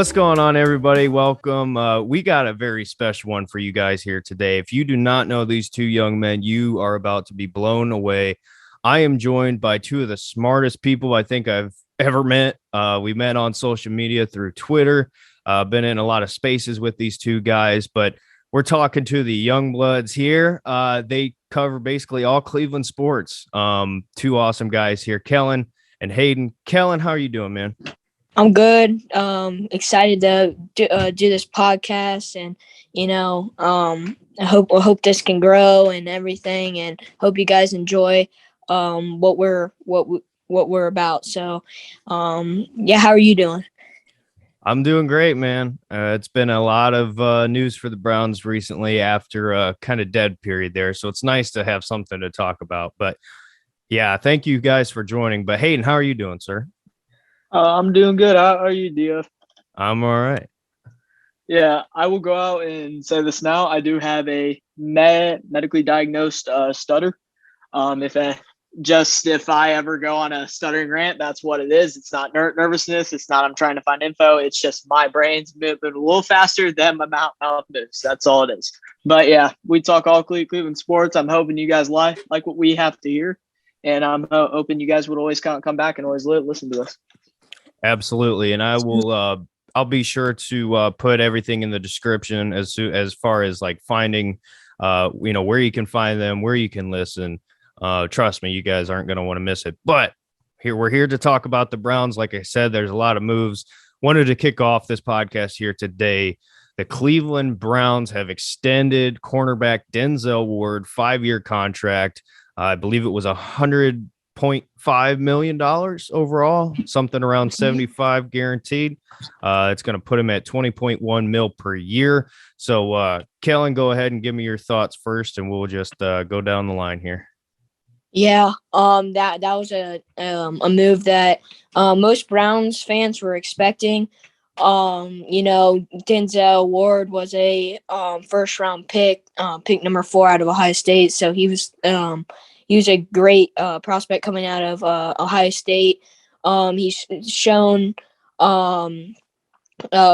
What's going on, everybody? Welcome. We got a very special one for you guys here today. If you do not know these two young men, you are about to be blown away. I am joined by two of the smartest people I think I've ever met. We met on social media through Twitter. Been in a lot of spaces with these two guys, but we're talking to the young bloods here. They cover basically all Cleveland sports. Two awesome guys here, Kellen and Hayden. Kellen, how are you doing, man? I'm good. Excited to do this podcast, and I hope this can grow and everything, and hope you guys enjoy what we're about. So, how are you doing? I'm doing great, man. It's been a lot of news for the Browns recently after a kind of dead period there, so it's nice to have something to talk about. But yeah, thank you guys for joining. But Hayden, how are you doing, sir? I'm doing good. How are you, DF? I'm all right. Yeah, I will go out and say this now. I do have a medically diagnosed stutter. If I ever go on a stuttering rant, that's what it is. It's not nervousness. It's not I'm trying to find info. It's just my brain's moving a little faster than my mouth moves. That's all it is. But yeah, we talk all Cleveland sports. I'm hoping you guys like what we have to hear, and I'm hoping you guys would always come back and always listen to us. Absolutely. And I will, I'll be sure to put everything in the description as far as like finding, where you can find them, where you can listen. Trust me, you guys aren't going to want to miss it. But we're here to talk about the Browns. Like I said, there's a lot of moves. Wanted to kick off this podcast here today. The Cleveland Browns have extended cornerback Denzel Ward 5-year contract. I believe it was $100.5 million overall, something around 75 guaranteed. It's going to put him at 20.1 mil per year. So, Kellen, go ahead and give me your thoughts first, and we'll just go down the line here. Yeah, that was a move that most Browns fans were expecting. Denzel Ward was a first round pick number 4 out of Ohio State, so he was a great prospect coming out of Ohio State. He's shown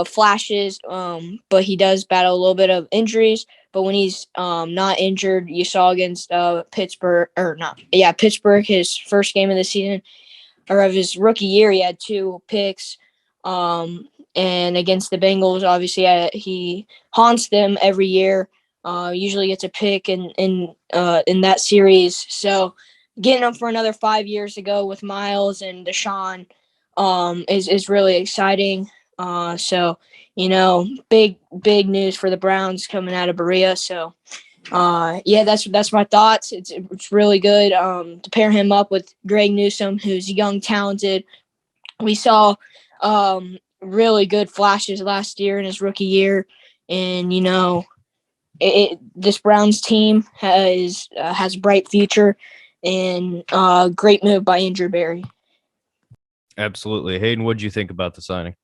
flashes, but he does battle a little bit of injuries. But when he's not injured, you saw against Pittsburgh, his first game of the season or of his rookie year, he had 2 picks. And against the Bengals, obviously, he haunts them every year. Usually gets a pick in that series. So getting him for another 5 years to go with Miles and Deshaun is really exciting. Big news for the Browns coming out of Berea. So, that's my thoughts. It's really good to pair him up with Greg Newsome, who's young, talented. We saw really good flashes last year in his rookie year, and this Browns team has a bright future, and great move by Andrew Berry. Absolutely. Hayden, what did you think about the signing?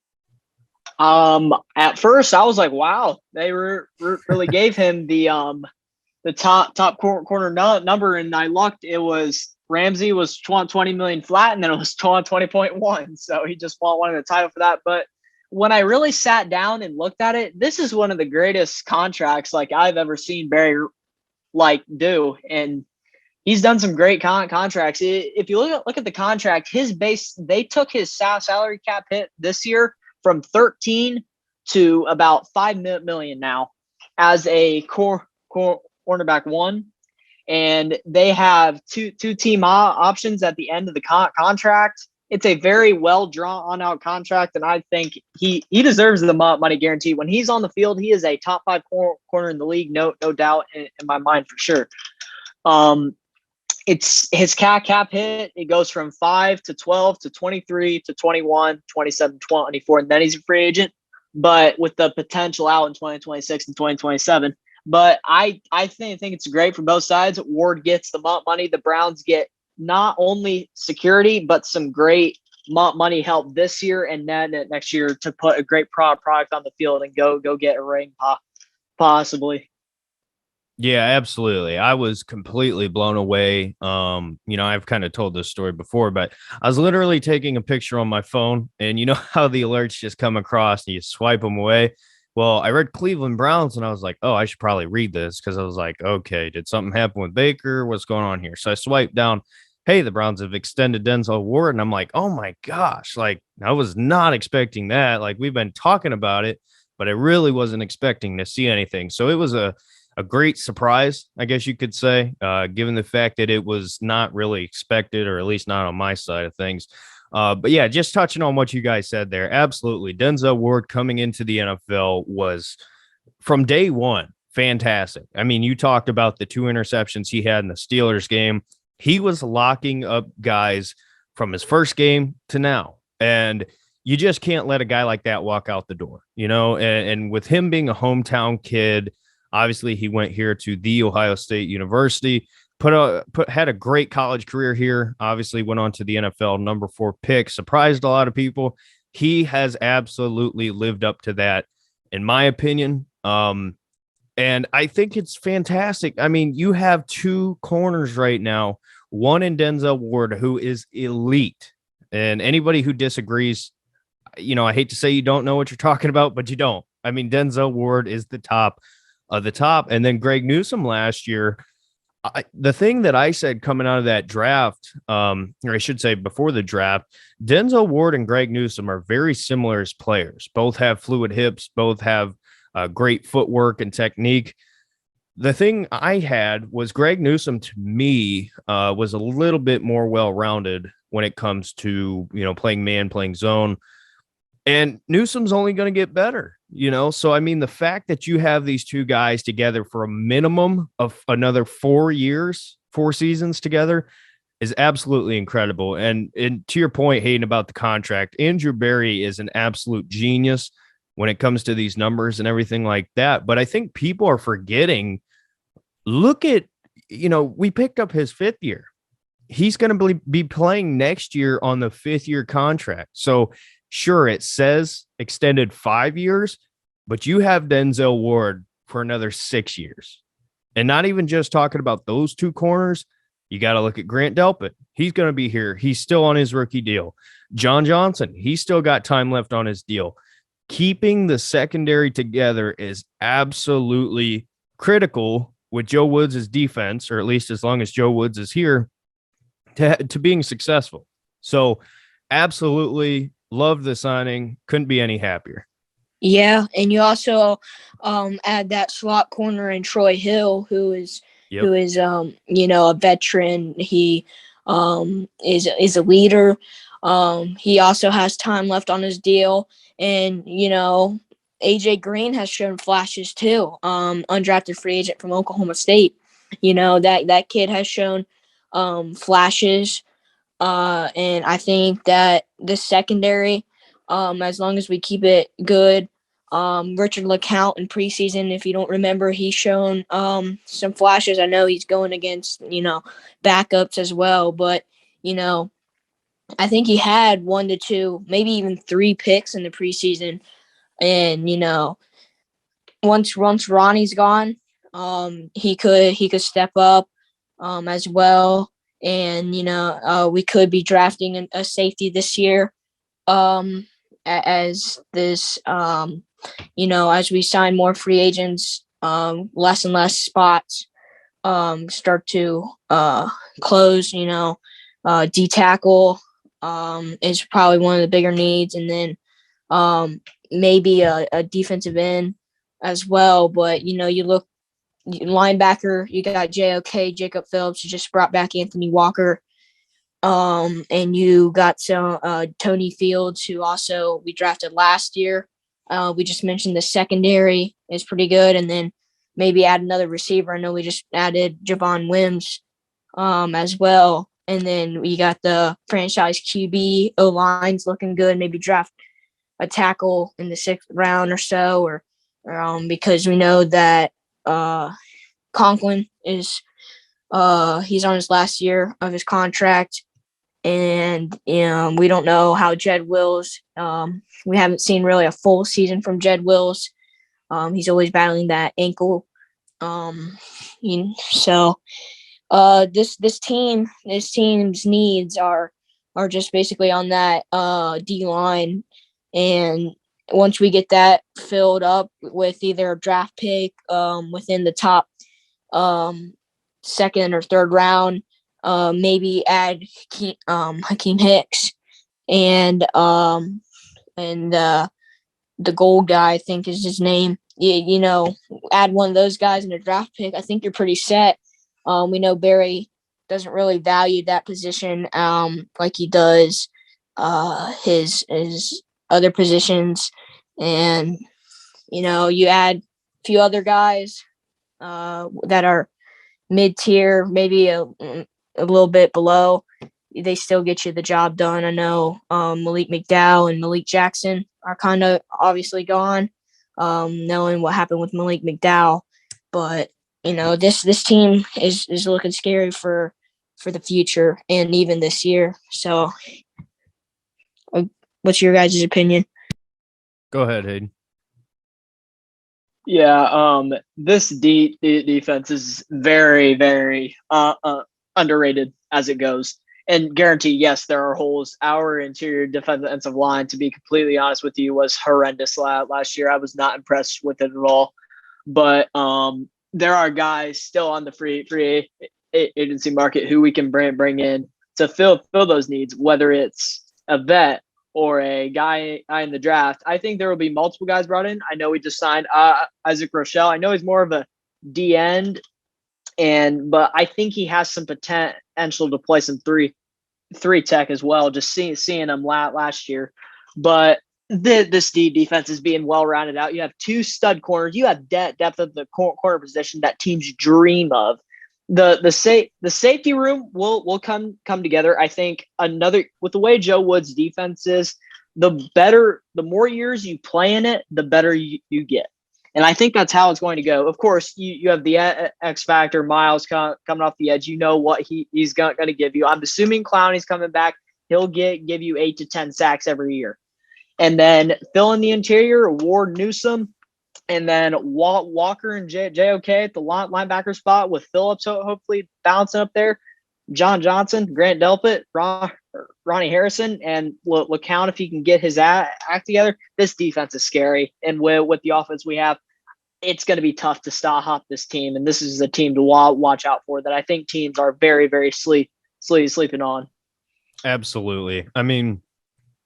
At first I was like, wow, they really gave him the top corner number, and I looked. It was Ramsey was 20 million flat, and then it was 20.1. So he just wanted the title for that. But when I really sat down and looked at it, this is one of the greatest contracts like I've ever seen Barry do, and he's done some great contracts. If you look at the contract, his base, they took his salary cap hit this year from 13 to about 5 million now as a cornerback 1. And they have two team options at the end of the contract. It's a very well drawn out contract, and I think he deserves the money guarantee. When he's on the field, he is a top 5 corner in the league, no doubt in my mind for sure. It's his cap hit. It goes from 5 to 12 to 23 to 21, 27, 24, and then he's a free agent, but with the potential out in 2026 and 2027. But I think it's great for both sides. Ward gets the money. The Browns get not only security, but some great money help this year and then next year to put a great product on the field and go get a ring possibly. Yeah, absolutely. I was completely blown away. I've kind of told this story before, but I was literally taking a picture on my phone, and you know how the alerts just come across and you swipe them away. Well, I read Cleveland Browns and I was like, oh, I should probably read this because I was like, okay, did something happen with Baker? What's going on here? So I swiped down, hey, the Browns have extended Denzel Ward. And I'm like, oh my gosh, like I was not expecting that. Like we've been talking about it, but I really wasn't expecting to see anything. So it was a great surprise, I guess you could say, given the fact that it was not really expected, or at least not on my side of things. But yeah, just touching on what you guys said there, absolutely. Denzel Ward coming into the NFL was from day one fantastic. I mean, you talked about the 2 interceptions he had in the Steelers game. He was locking up guys from his first game to now. And you just can't let a guy like that walk out the door, and with him being a hometown kid, obviously he went here to the Ohio State University, had a great college career here, obviously went on to the NFL, number 4 pick, surprised a lot of people. He has absolutely lived up to that, in my opinion. And I think it's fantastic. I mean, you have 2 corners right now, one in Denzel Ward, who is elite. And anybody who disagrees, I hate to say you don't know what you're talking about, but you don't. I mean, Denzel Ward is the top of the top. And then Greg Newsome last year, the thing that I said coming out of that draft, or I should say before the draft, Denzel Ward and Greg Newsome are very similar as players. Both have fluid hips, both have great footwork and technique. The thing I had was Greg Newsome, to me, was a little bit more well-rounded when it comes to, playing man, playing zone. And Newsome's only going to get better, So, I mean, the fact that you have these 2 guys together for a minimum of another 4 years, 4 seasons together is absolutely incredible. And to your point, Hayden, about the contract, Andrew Berry is an absolute genius when it comes to these numbers and everything like that. But I think people are forgetting, look at, we picked up his 5th year. He's going to be playing next year on the 5th year contract. So sure, it says extended 5 years, but you have Denzel Ward for another 6 years. And not even just talking about those 2 corners, you got to look at Grant Delpit. He's going to be here. He's still on his rookie deal. John Johnson, he's still got time left on his deal. Keeping the secondary together is absolutely critical with Joe Woods' defense, or at least as long as Joe Woods is here, to being successful. So absolutely love the signing. Couldn't be any happier. Yeah, and you also add that slot corner in Troy Hill, who is a veteran. He is a leader. He also has time left on his deal, and AJ Green has shown flashes too. Undrafted free agent from Oklahoma State. That kid has shown flashes. And I think that the secondary, as long as we keep it good, Richard LeCount in preseason, if you don't remember, he's shown some flashes. I know he's going against, backups as well, but, I think he had 1 to 2, maybe even 3 picks in the preseason. And, once Ronnie's gone, he could step up as well. And, we could be drafting a safety this year as this, as we sign more free agents, less and less spots start to close, D-tackle is probably one of the bigger needs. And then maybe a defensive end as well. But, you look, linebacker, you got JOK, Jacob Phillips, you just brought back Anthony Walker. And you got some Tony Fields, who also we drafted last year. We just mentioned the secondary is pretty good. And then maybe add another receiver. I know we just added Javon Williams as well. And then we got the franchise QB. O-line's looking good. Maybe draft a tackle in the 6th round or so, or because we know that Conklin is he's on his last year of his contract, and we don't know how Jed Wills. We haven't seen really a full season from Jed Wills. He's always battling that ankle So this team's needs are just basically on that D line, and once we get that filled up with either a draft pick within the top second or third round, maybe add Hakeem Hicks and the gold guy, I think is his name. Add one of those guys in a draft pick. I think you're pretty set. We know Barry doesn't really value that position like he does his other positions, and you add a few other guys that are mid-tier, maybe a little bit below. They still get you the job done. I know Malik McDowell and Malik Jackson are kind of obviously gone, knowing what happened with Malik McDowell. But, this team is looking scary for the future and even this year. So what's your guys' opinion? Go ahead, Hayden. Yeah, this defense is very, very underrated as it goes. And guarantee, yes, there are holes. Our interior defensive line, to be completely honest with you, was horrendous last year. I was not impressed with it at all. But there are guys still on the free agency market who we can bring in to fill those needs, whether it's a vet or a guy in the draft. I think there will be multiple guys brought in. I know we just signed Isaac Rochelle. I know he's more of a D end, but I think he has some potential to play some three tech as well. Just seeing him last year, but this defense is being well rounded out. You have two stud corners. You have depth of the corner position that teams dream of. The safety room will come together. I think with the way Joe Wood's defense is, the more years you play in it, the better you get. And I think that's how it's going to go. Of course, you have the X factor, Miles coming off the edge. You know what he's going to give you. I'm assuming Clowney's coming back. He'll give you 8 to 10 sacks every year. And then fill in the interior, Ward, Newsome, and then Walker and JOK at the linebacker spot with Phillips hopefully bouncing up there. John Johnson, Grant Delpit, Ronnie Harrison, and LeCount if he can get his act together. This defense is scary, and with the offense we have, it's going to be tough to stop this team. And this is a team to watch out for that I think teams are very, very sleeping on. Absolutely. I mean,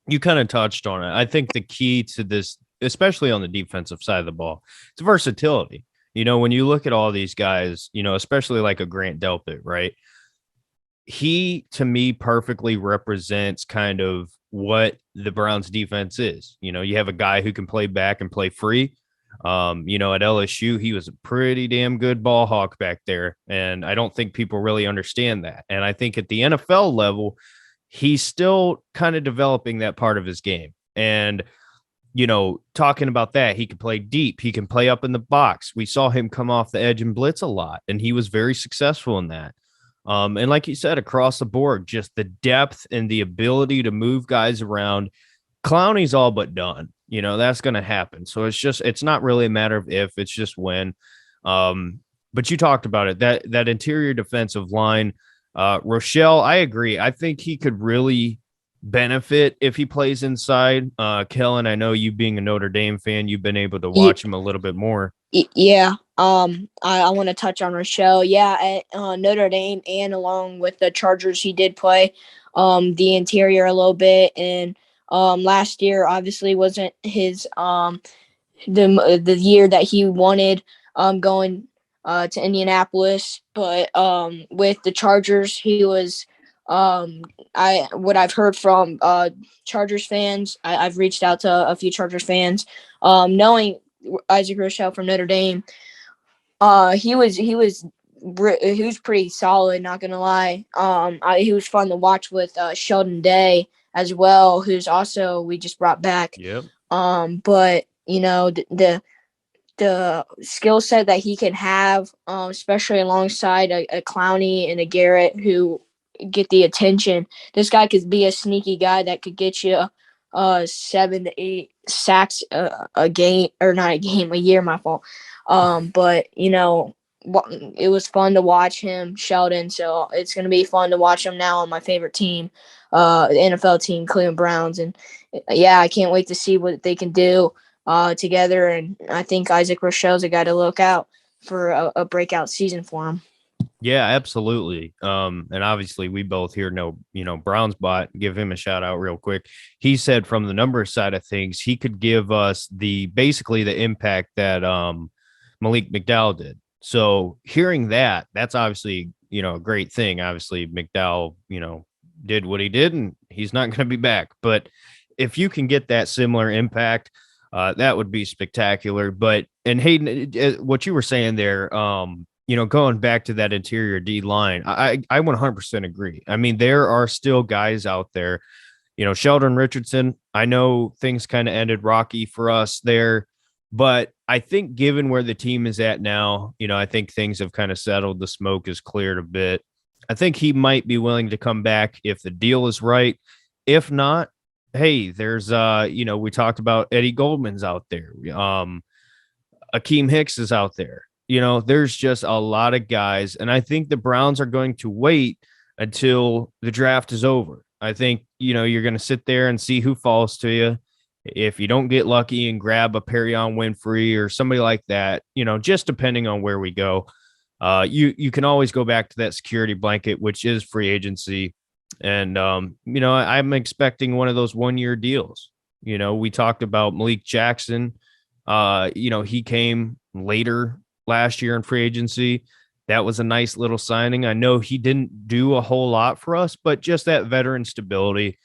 you kind of touched on it. I think the key to this, especially on the defensive side of the ball, it's versatility. When you look at all these guys, especially like a Grant Delpit, right? He, to me, perfectly represents kind of what the Browns defense is. You have a guy who can play back and play free. At LSU, he was a pretty damn good ball hawk back there. And I don't think people really understand that. And I think at the NFL level, he's still kind of developing that part of his game. And, talking about that, he can play deep. He can play up in the box. We saw him come off the edge and blitz a lot, and he was very successful in that. And like you said, across the board, just the depth and the ability to move guys around. Clowney's all but done. That's going to happen. So it's not really a matter of if, it's just when. But you talked about it, that interior defensive line. Rochelle, I agree. I think he could really benefit if he plays inside. Kellen, I know you being a Notre Dame fan, you've been able to watch him a little bit more. Yeah. I want to touch on Rochelle. Yeah, at Notre Dame and along with the Chargers, he did play the interior a little bit. And last year obviously wasn't his the year that he wanted going to Indianapolis, but with the Chargers, he was what I've heard from Chargers fans. I've reached out to a few Chargers fans, knowing Isaac Rochelle from Notre Dame. He was pretty solid, not gonna lie. He was fun to watch with Sheldon Day as well, who's also we just brought back. Yep. But the skill set that he can have, especially alongside a Clowney and a Garrett who get the attention. This guy could be a sneaky guy that could get you 7 to 8 sacks a game, or not a game, a year, my fault. But it was fun to watch him, Sheldon. So it's going to be fun to watch him now on my favorite team, the NFL team, Cleveland Browns. And yeah, I can't wait to see what they can do together. And I think Isaac Rochelle's a guy to look out for a breakout season for him. Yeah, absolutely. And obviously we both here know, Browns bot, give him a shout out real quick. He said from the numbers side of things, he could give us basically the impact that Malik McDowell did. So hearing that's obviously, a great thing. Obviously McDowell, did what he did and he's not going to be back. But if you can get that similar impact, that would be spectacular. And Hayden, what you were saying there, going back to that interior D line, I 100% agree. I mean, there are still guys out there, Sheldon Richardson. I know things kind of ended rocky for us there, but I think given where the team is at now, I think things have kind of settled. The smoke is cleared a bit. I think he might be willing to come back if the deal is right. If not, hey, there's, we talked about Eddie Goldman's out there. Akeem Hicks is out there. There's just a lot of guys. And I think the Browns are going to wait until the draft is over. I think, you're going to sit there and see who falls to you. If you don't get lucky and grab a Perion Winfrey or somebody like that, just depending on where we go, you can always go back to that security blanket, which is free agency. And, I'm expecting one of those 1-year deals. We talked about Malik Jackson. He came later last year in free agency. That was a nice little signing. I know he didn't do a whole lot for us, but just that veteran stability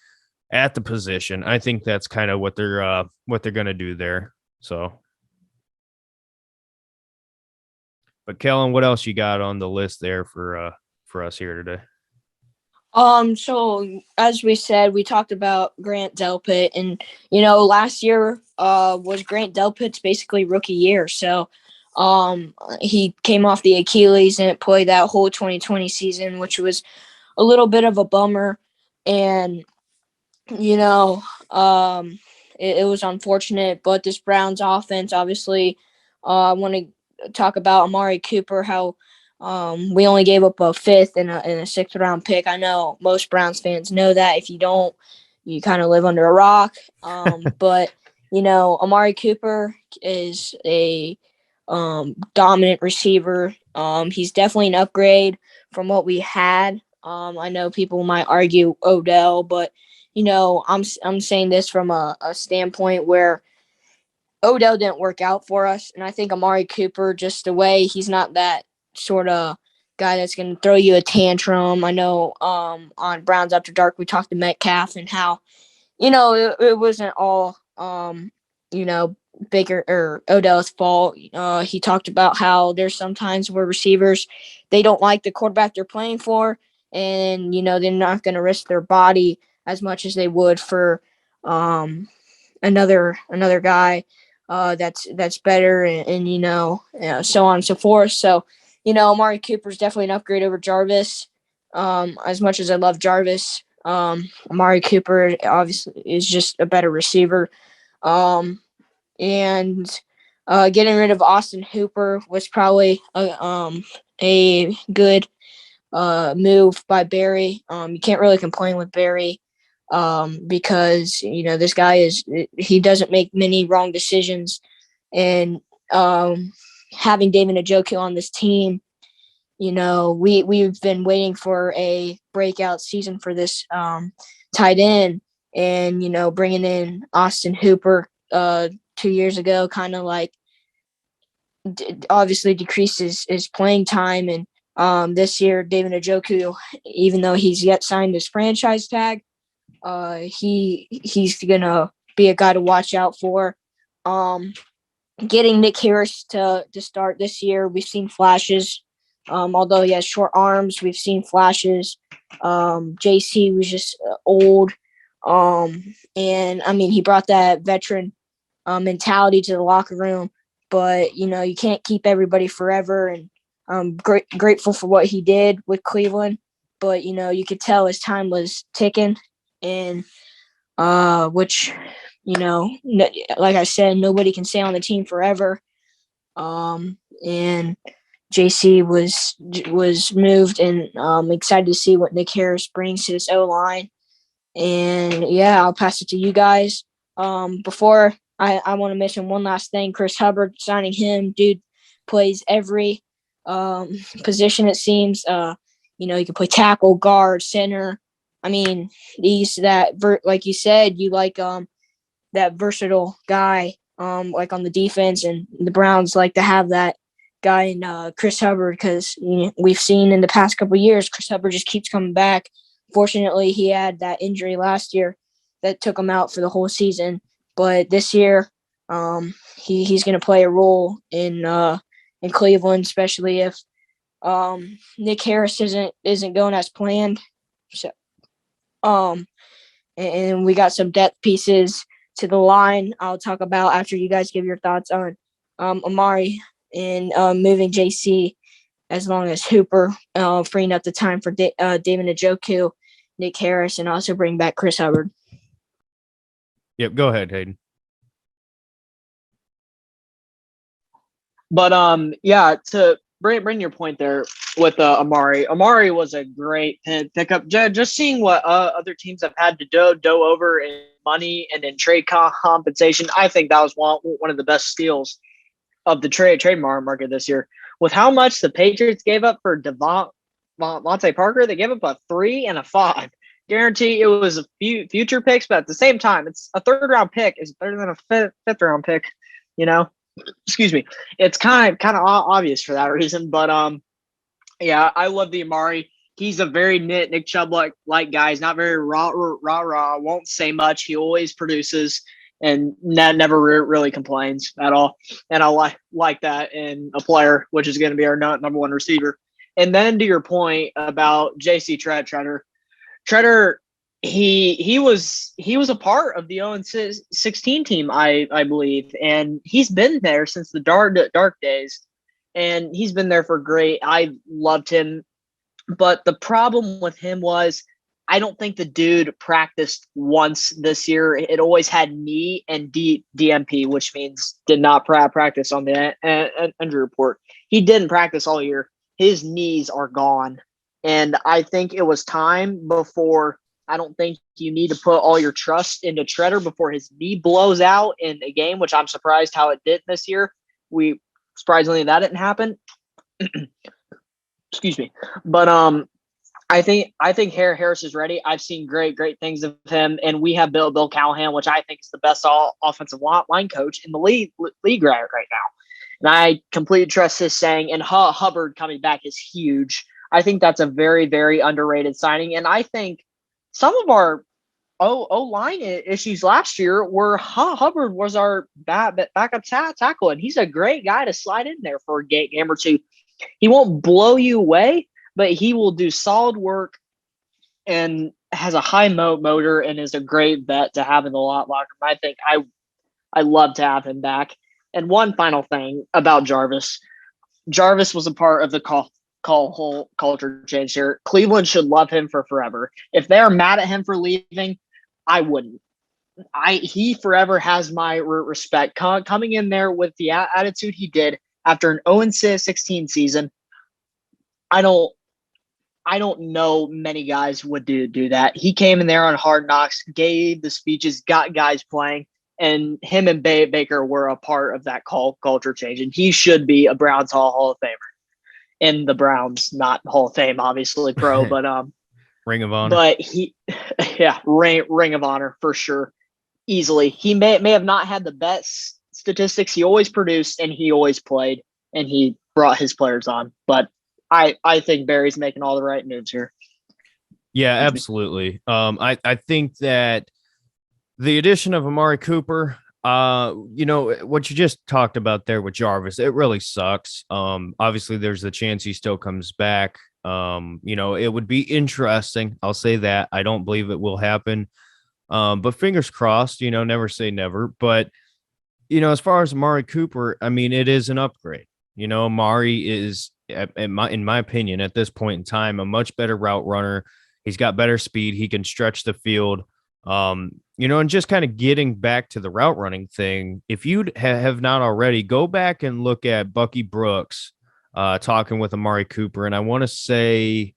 at the position, I think that's kind of what they're going to do there. So, but Kellen, what else you got on the list there for us here today? So as we said, we talked about Grant Delpit, and last year was Grant Delpit's basically rookie year. So he came off the Achilles and played that whole 2020 season, which was a little bit of a bummer. And it was unfortunate, but this Browns offense, obviously, I want to talk about Amari Cooper, how we only gave up a 5th and a 6th round pick. I know most Browns fans know that. If you don't, you kind of live under a rock. But, Amari Cooper is a dominant receiver. He's definitely an upgrade from what we had. I know people might argue Odell, but I'm saying this from a standpoint where Odell didn't work out for us, and I think Amari Cooper, just the way he's not that sort of guy that's going to throw you a tantrum. I know on Browns After Dark we talked to Metcalf and how it wasn't all Baker or Odell's fault. He talked about how there's some times where receivers, they don't like the quarterback they're playing for, and they're not going to risk their body as much as they would for another guy that's better, and so on and so forth. So Amari Cooper's definitely an upgrade over Jarvis. As much as I love Jarvis, Amari Cooper obviously is just a better receiver. And getting rid of Austin Hooper was probably a good move by Barry. You can't really complain with Barry because this guy he doesn't make many wrong decisions, and having David Njoku on this team, we've been waiting for a breakout season for this tight end, and bringing in Austin Hooper 2 years ago kind of like obviously decreased his playing time. And this year, David Njoku, even though he's yet signed his franchise tag, he's gonna be a guy to watch out for. Getting Nick Harris to start this year, we've seen flashes. Although he has short arms, we've seen flashes. JC was just old. And I mean, he brought that veteran mentality to the locker room, but you can't keep everybody forever. And I'm grateful for what he did with Cleveland, but you could tell his time was ticking, and which like I said, nobody can stay on the team forever. And JC was moved, and excited to see what Nick Harris brings to this O-line. And yeah, I'll pass it to you guys. Before I want to mention one last thing. Chris Hubbard, signing him, dude plays every position, it seems. You can play tackle, guard, center. I mean, like you said, you like that versatile guy like on the defense, and the Browns like to have that guy in Chris Hubbard, because we've seen in the past couple of years Chris Hubbard just keeps coming back. Fortunately, he had that injury last year that took him out for the whole season, but this year he's going to play a role in Cleveland, especially if Nick Harris isn't going as planned. So and we got some depth pieces to the line I'll talk about after you guys give your thoughts on Amari and moving JC, as long as Hooper, freeing up the time for David Njoku, Nick Harris, and also bring back Chris Hubbard. Yep, go ahead, Hayden. But to bring your point there with Amari. Amari was a great pickup. Just seeing what other teams have had to do over in money and in trade compensation, I think that was one of the best steals of the trade market this year. With how much the Patriots gave up for Devontae Parker, they gave up a 3 and a 5. Guarantee it was a few future picks, but at the same time, it's a 3rd round pick is better than a fifth round pick. Excuse me. It's kind of obvious for that reason, but yeah, I love the Amari. He's a very Nick Chubb like guy. He's not very rah. Won't say much. He always produces and never really complains at all. And I like that in a player, which is going to be our number one receiver. And then to your point about JC Treader, he was a part of the 0-16 team, I believe, and he's been there since the dark days, and he's been there for great. I loved him, but the problem with him was I don't think the dude practiced once this year. It always had knee and DMP, which means did not practice on the injury report. He didn't practice all year. His knees are gone, and I think it was time before. I don't think you need to put all your trust into Treader before his knee blows out in a game, which I'm surprised how it did this year. Surprisingly, that didn't happen. Excuse me. But I think Harris is ready. I've seen great things of him, and we have Bill Callahan, which I think is the best offensive line coach in the league right now. And I completely trust his saying. And Hubbard coming back is huge. I think that's a very, very underrated signing, and I think some of our O-line issues last year were Hubbard was our backup tackle, and he's a great guy to slide in there for a game or two. He won't blow you away, but he will do solid work and has a high motor and is a great vet to have in the locker room. I think I love to have him back. And one final thing about Jarvis. Jarvis was a part of the whole culture change here. Cleveland should love him for forever. If they're mad at him for leaving, I wouldn't. He forever has my respect. Coming in there with the attitude he did after an 0-16 season, I don't know many guys would do that. He came in there on Hard Knocks, gave the speeches, got guys playing, and him and Baker were a part of that culture change. And he should be a Browns Hall of Famer. In the Browns, not Hall of Fame, obviously pro, but Ring of Honor. But Ring of Honor for sure, easily. He may have not had the best statistics. He always produced and he always played, and he brought his players on. But I think Barry's making all the right moves here. Yeah, absolutely. I think that the addition of Amari Cooper, what you just talked about there with Jarvis, it really sucks. Obviously there's the chance he still comes back. It would be interesting. I'll say that. I don't believe it will happen. But fingers crossed, never say never. But, as far as Amari Cooper, I mean, it is an upgrade. Amari is, in my opinion, at this point in time, a much better route runner. He's got better speed. He can stretch the field. And just kind of getting back to the route running thing, if you have not already, go back and look at Bucky Brooks talking with Amari Cooper, and I want to say,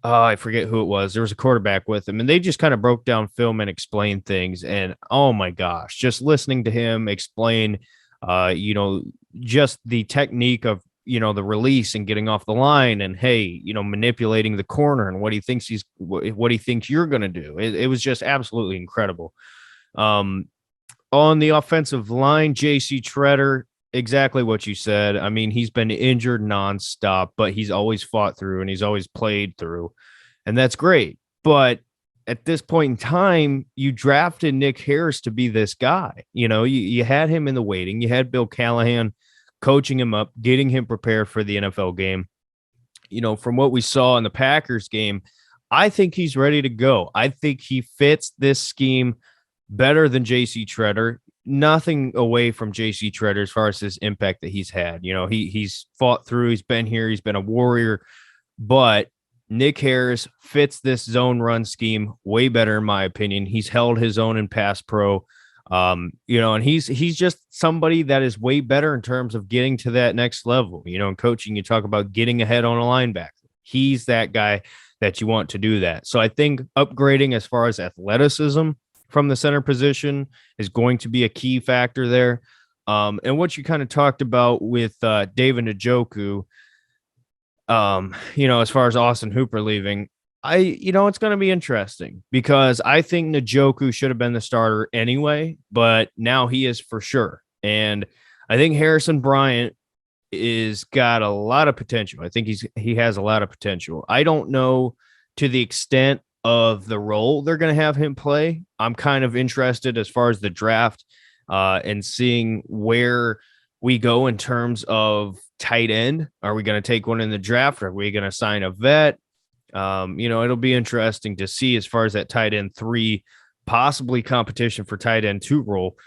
I forget who it was. There was a quarterback with him, and they just kind of broke down film and explained things. And oh my gosh, just listening to him explain, just the technique of, the release and getting off the line, and hey, manipulating the corner and what he thinks what he thinks you're going to do. It was just absolutely incredible. On the offensive line, JC Treader, exactly what you said. I mean, he's been injured nonstop, but he's always fought through and he's always played through, and that's great. But at this point in time, you drafted Nick Harris to be this guy. You had him in the waiting. You had Bill Callahan coaching him up, getting him prepared for the NFL game. From what we saw in the Packers game, I think he's ready to go. I think he fits this scheme better than JC Treader. Nothing away from JC Treader as far as his impact that he's had. He's fought through, he's been here, he's been a warrior, but Nick Harris fits this zone run scheme way better, in my opinion. He's held his own in pass pro, and he's just somebody that is way better in terms of getting to that next level. In coaching, you talk about getting ahead on a linebacker. He's that guy that you want to do that. So I think upgrading as far as athleticism from the center position is going to be a key factor there. And what you kind of talked about with David Njoku, as far as Austin Hooper leaving, it's going to be interesting because I think Njoku should have been the starter anyway, but now he is for sure. And I think Harrison Bryant is got a lot of potential. I think he has a lot of potential. I don't know to the extent of the role they're going to have him play. I'm kind of interested as far as the draft and seeing where we go in terms of tight end. Are we going to take one in the draft? Are we going to sign a vet? It'll be interesting to see as far as that tight end 3, possibly competition for tight end 2 role.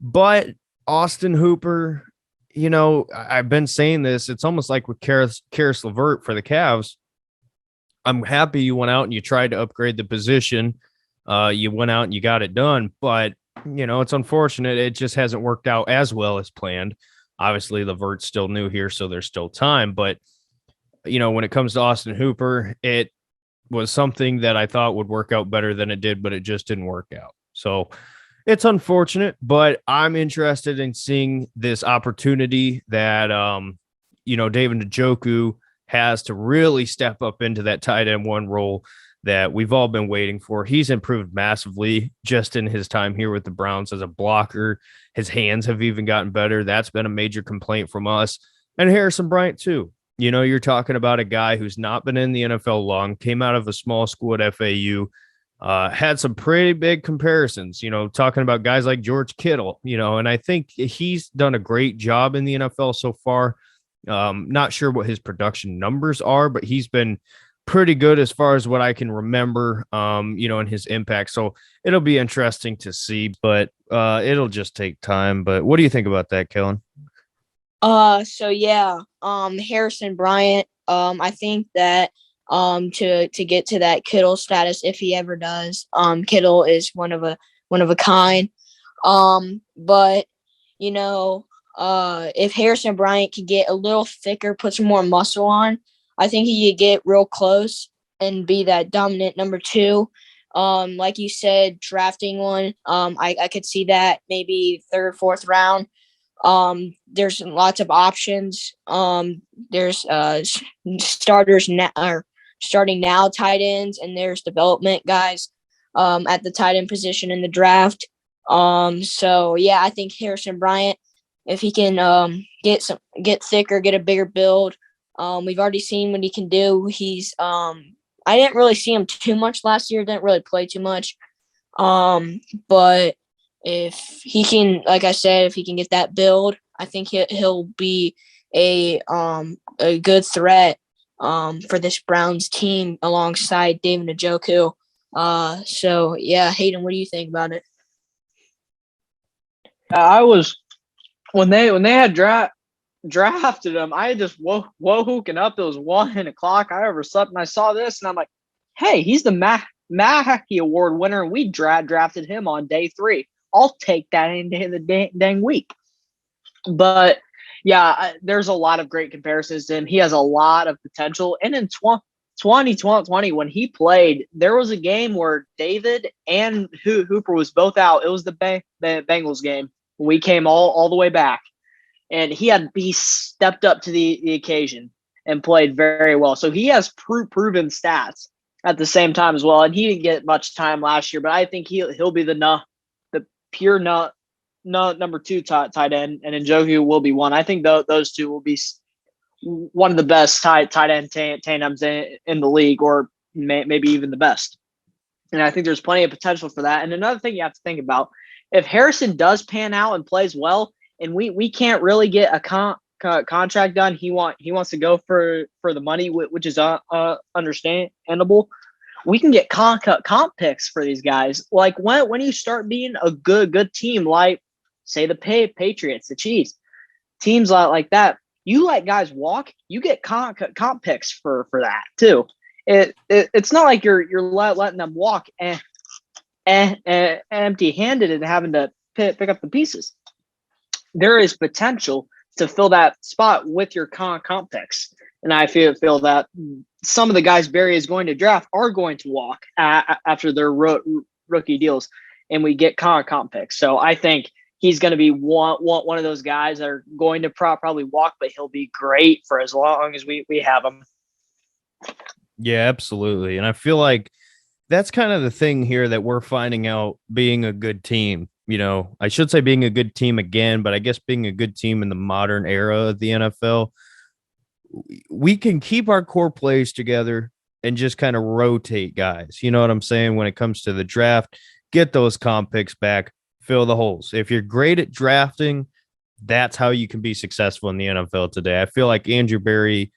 But Austin Hooper, I've been saying this, it's almost like with Karis LeVert for the Cavs. I'm happy you went out and you tried to upgrade the position. You went out and you got it done, but it's unfortunate. It just hasn't worked out as well as planned. Obviously, LeVert's still new here, so there's still time. But, when it comes to Austin Hooper, it was something that I thought would work out better than it did, but it just didn't work out. So it's unfortunate, but I'm interested in seeing this opportunity that, David Njoku has to really step up into that tight end 1 role that we've all been waiting for. He's improved massively just in his time here with the Browns as a blocker. His hands have even gotten better. That's been a major complaint from us. And Harrison Bryant too. You're talking about a guy who's not been in the NFL long, came out of a small school at FAU, had some pretty big comparisons, talking about guys like George Kittle, and I think he's done a great job in the NFL so far. Not sure what his production numbers are, but he's been pretty good as far as what I can remember, and his impact. So it'll be interesting to see, but it'll just take time. But what do you think about that, Kellen? Harrison Bryant, I think that to get to that Kittle status, if he ever does, Kittle is one of a kind. But if Harrison Bryant could get a little thicker, put some more muscle on, I think he could get real close and be that dominant number 2. Like you said, drafting one, I could see that maybe 3rd, 4th round. There's lots of options. There's starters now or starting now tight ends, and there's development guys at the tight end position in the draft. I think Harrison Bryant, if he can get thicker, get a bigger build. We've already seen what he can do. He's I didn't really see him too much last year, didn't really play too much. But if he can, like I said, if he can get that build, I think he'll be a good threat for this Browns team alongside David Njoku. Hayden, what do you think about it? I was when they had drafted him, I just woken up. It was 1:00. I overslept and I saw this and I'm like, hey, he's the Mackey Award winner and we drafted him on day 3. I'll take that into the dang week. But there's a lot of great comparisons to him. He has a lot of potential. And in 2020, when he played, there was a game where David and Hooper was both out. It was the Bengals game. We came all the way back. And he stepped up to the occasion and played very well. So he has proven stats at the same time as well. And he didn't get much time last year, but I think he'll be the pure number 2 tight end, and Njoku will be 1. I think those two will be one of the best tight end tandems in the league, or maybe even the best. And I think there's plenty of potential for that. And another thing you have to think about, if Harrison does pan out and plays well, and we can't really get a contract done, he wants to go for the money, which is understandable. We can get comp picks for these guys. Like when you start being a good team, like say the Patriots, the Chiefs, teams like that, you let guys walk, you get comp picks for that too. It's not like you're letting them walk empty-handed and having to pick up the pieces. There is potential to fill that spot with your comp picks. And I feel that some of the guys Barry is going to draft are going to walk after their rookie deals, and we get comp picks. So I think he's going to be one of those guys that are going to probably walk, but he'll be great for as long as we have him. Yeah, absolutely. And I feel like that's kind of the thing here that we're finding out being a good team. You know, I should say being a good team again, but I guess being a good team in the modern era of the NFL, we can keep our core plays together and just kind of rotate guys. You know what I'm saying? When it comes to the draft, get those comp picks back, fill the holes. If you're great at drafting, that's how you can be successful in the NFL today. I feel like Andrew Berry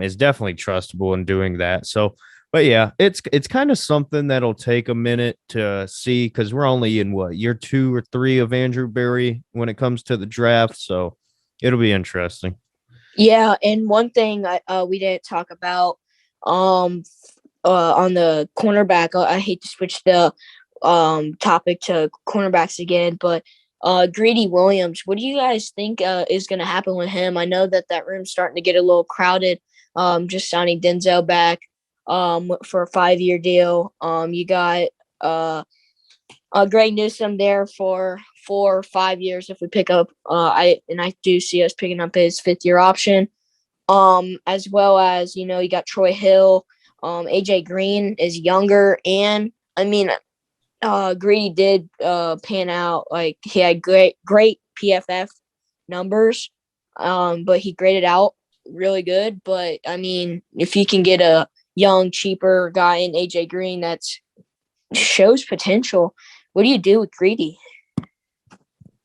is definitely trustable in doing that. So, but yeah, it's kind of something that'll take a minute to see, because we're only in year 2 or 3 of Andrew Berry when it comes to the draft. So it'll be interesting. Yeah, and one thing we didn't talk about on the cornerback, I hate to switch the topic to cornerbacks again, but Greedy Williams, what do you guys think is going to happen with him? I know that room's starting to get a little crowded. Just signing Denzel back for a 5-year deal. You got Greg Newsome there for 4 or 5 years if we pick up. I do see us picking up his 5th-year option. As well as, you got Troy Hill. AJ Green is younger, and I mean, Greedy did pan out. Like, he had great PFF numbers, but he graded out really good. But I mean, if you can get a young, cheaper guy in AJ Green that shows potential, what do you do with Greedy?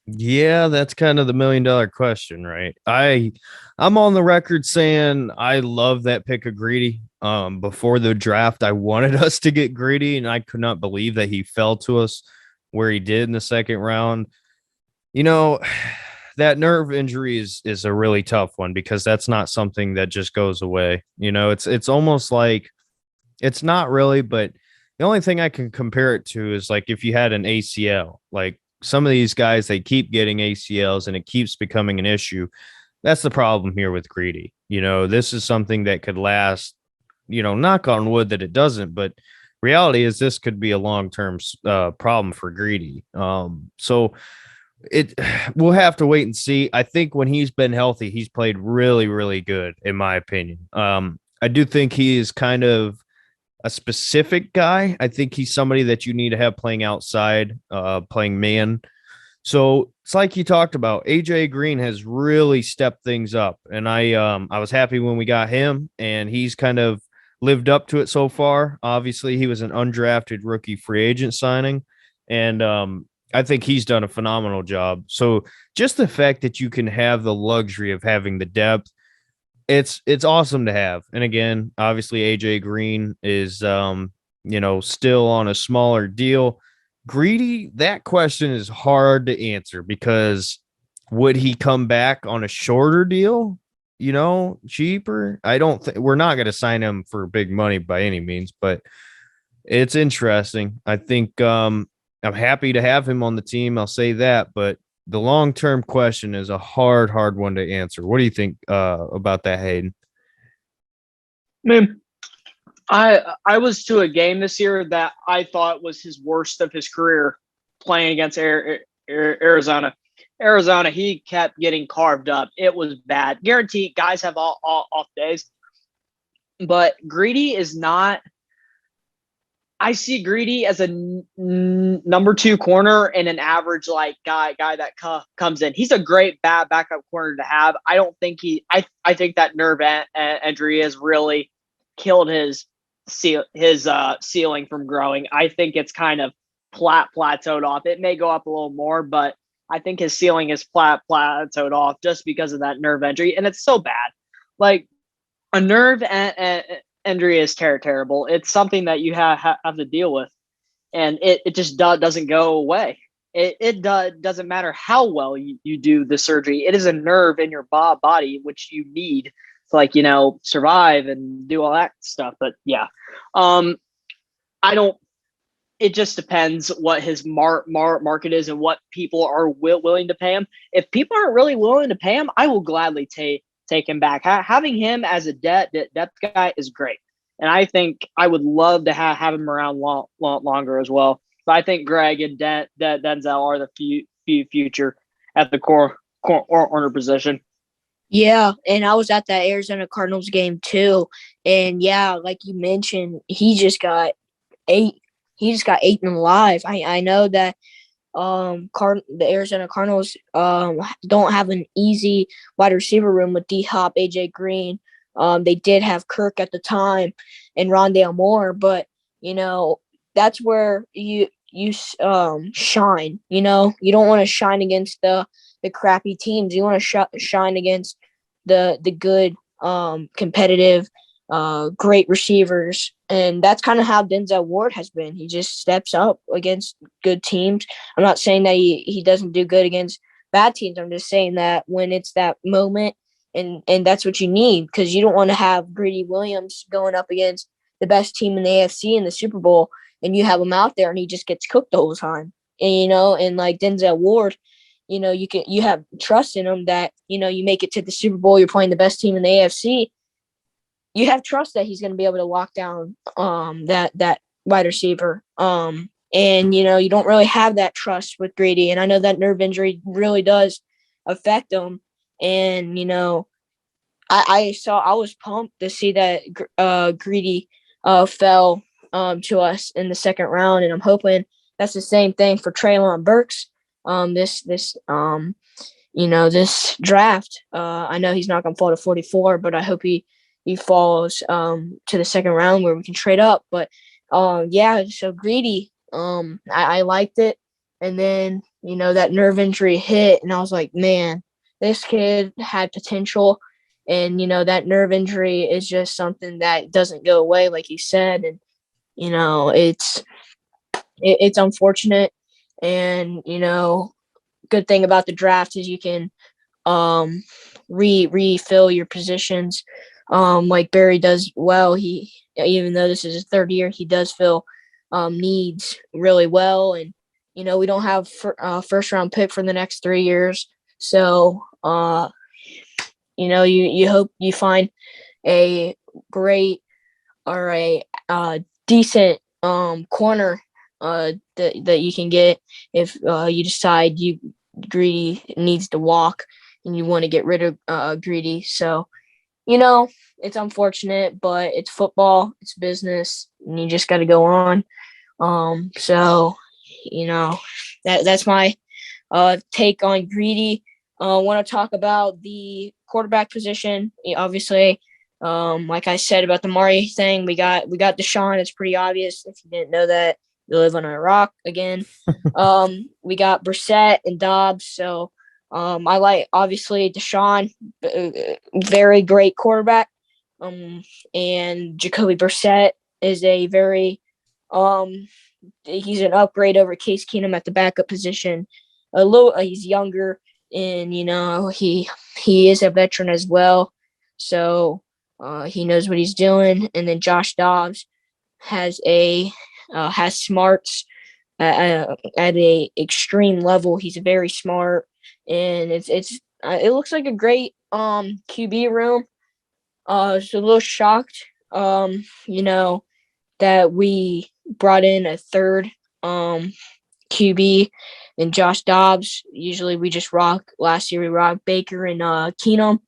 Yeah, that's kind of the $1 million question, right? I'm on the record saying I love that pick of Greedy. Before the draft, I wanted us to get Greedy, and I could not believe that he fell to us where he did in the 2nd round. You know, that nerve injury is a really tough one, because that's not something that just goes away. You know, it's almost like, it's not really, but the only thing I can compare it to is like if you had an ACL. Like, some of these guys, they keep getting ACLs and it keeps becoming an issue. That's the problem here with Greedy. You know, this is something that could last, knock on wood that it doesn't, but reality is this could be a long-term problem for Greedy. So we'll have to wait and see. I think when he's been healthy, he's played really, really good, in my opinion. I do think he is kind of a specific guy. I think he's somebody that you need to have playing outside, playing man. So it's like you talked about, AJ Green has really stepped things up, and I was happy when we got him, and he's kind of lived up to it so far. Obviously, he was an undrafted rookie free agent signing, and I think he's done a phenomenal job. So just the fact that you can have the luxury of having the depth, it's awesome to have. And again, obviously AJ Green is still on a smaller deal. Greedy, that question is hard to answer, because would he come back on a shorter deal, cheaper? I don't think we're not going to sign him for big money by any means, but it's interesting. I think I'm happy to have him on the team, I'll say that, but the long-term question is a hard one to answer. What do you think about that, Hayden? Man, I was to a game this year that I thought was his worst of his career, playing against Arizona. Arizona, he kept getting carved up. It was bad. Guaranteed, guys have all off days, but Greedy is not. I see Greedy as a number 2 corner and an average like guy that comes in. He's a great backup corner to have. I don't think I think that nerve injury has really killed his ceiling from growing. I think it's kind of plateaued off. It may go up a little more, but I think his ceiling is plateaued off just because of that nerve injury, and it's so bad. Like a nerve injury is terrible. It's something that you have to deal with, and it just doesn't go away. It doesn't matter how well you do the surgery. It is a nerve in your body which you need to survive and do all that stuff. But yeah, I don't. It just depends what his market is and what people are willing to pay him. If people aren't really willing to pay him, I will gladly take him back. Having him as a depth guy is great. And I think I would love to have him around longer as well. But I think Greg and Denzel are the future at the corner position. Yeah, and I was at that Arizona Cardinals game too. And yeah, like you mentioned, he just got 8. He just got eaten alive. I know that the Arizona Cardinals don't have an easy wide receiver room with D-Hop, AJ Green. They did have Kirk at the time and Rondale Moore, but that's where you shine. You don't want to shine against the crappy teams. You want to shine against the good competitive great receivers, and that's kind of how Denzel Ward has been. He just steps up against good teams. I'm not saying that he doesn't do good against bad teams. I'm just saying that when it's that moment, and that's what you need, because you don't want to have Greedy Williams going up against the best team in the AFC in the Super Bowl, and you have him out there and he just gets cooked the whole time. And and like Denzel Ward, you have trust in him that you make it to the Super Bowl. You're playing the best team in the AFC. You have trust that he's going to be able to lock down that wide receiver. And you don't really have that trust with Greedy. And I know that nerve injury really does affect him. And I was pumped to see that Greedy fell to us in the second round, and I'm hoping that's the same thing for Treylon Burks. This draft. I know he's not going to fall to 44, but I hope he falls to the second round where we can trade up. But so Greedy, I liked it. And then, that nerve injury hit, and I was like, man, this kid had potential. And, that nerve injury is just something that doesn't go away, like you said. And, it's unfortunate. And, good thing about the draft is you can refill your positions. Like Barry does well. He, even though this is his third year, he does fill needs really well. And, we don't have first round pick for the next 3 years. So, you hope you find a great or a decent corner that you can get if you decide Greedy needs to walk and you want to get rid of Greedy. So, it's unfortunate, but it's football, it's business, and you just got to go on. That's my take on Greedy. I want to talk about the quarterback position. Obviously, like I said about the Amari thing, we got Deshaun. It's pretty obvious. If you didn't know that, you live on a rock again. We got Brissette and Dobbs. So I like, obviously, Deshaun, very great quarterback. And Jacoby Brissette is a very he's an upgrade over Case Keenum at the backup position. He's younger, and he is a veteran as well, so he knows what he's doing. And then Josh Dobbs has smarts at a extreme level. He's very smart. and it looks like a great QB room. So a little shocked, that we brought in a third QB and Josh Dobbs. Usually we just rock. Last year we rocked Baker and Keenum,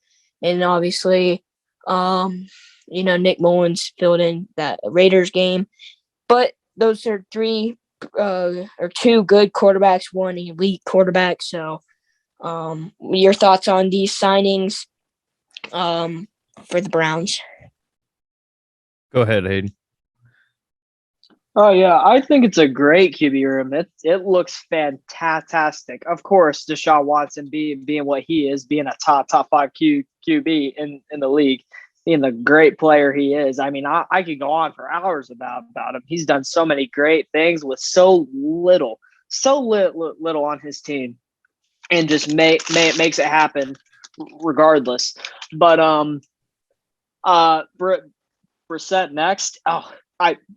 and obviously, Nick Mullins filled in that Raiders game. But those are two good quarterbacks, one elite quarterback. So, your thoughts on these signings for the Browns? Go ahead, Hayden. Oh yeah, I think it's a great QB room. It looks fantastic. Of course, Deshaun Watson being what he is, being a top 5 QB in the league, being the great player he is. I mean, I could go on for hours about him. He's done so many great things with so little on his team, and just makes it happen regardless. But Brissette next.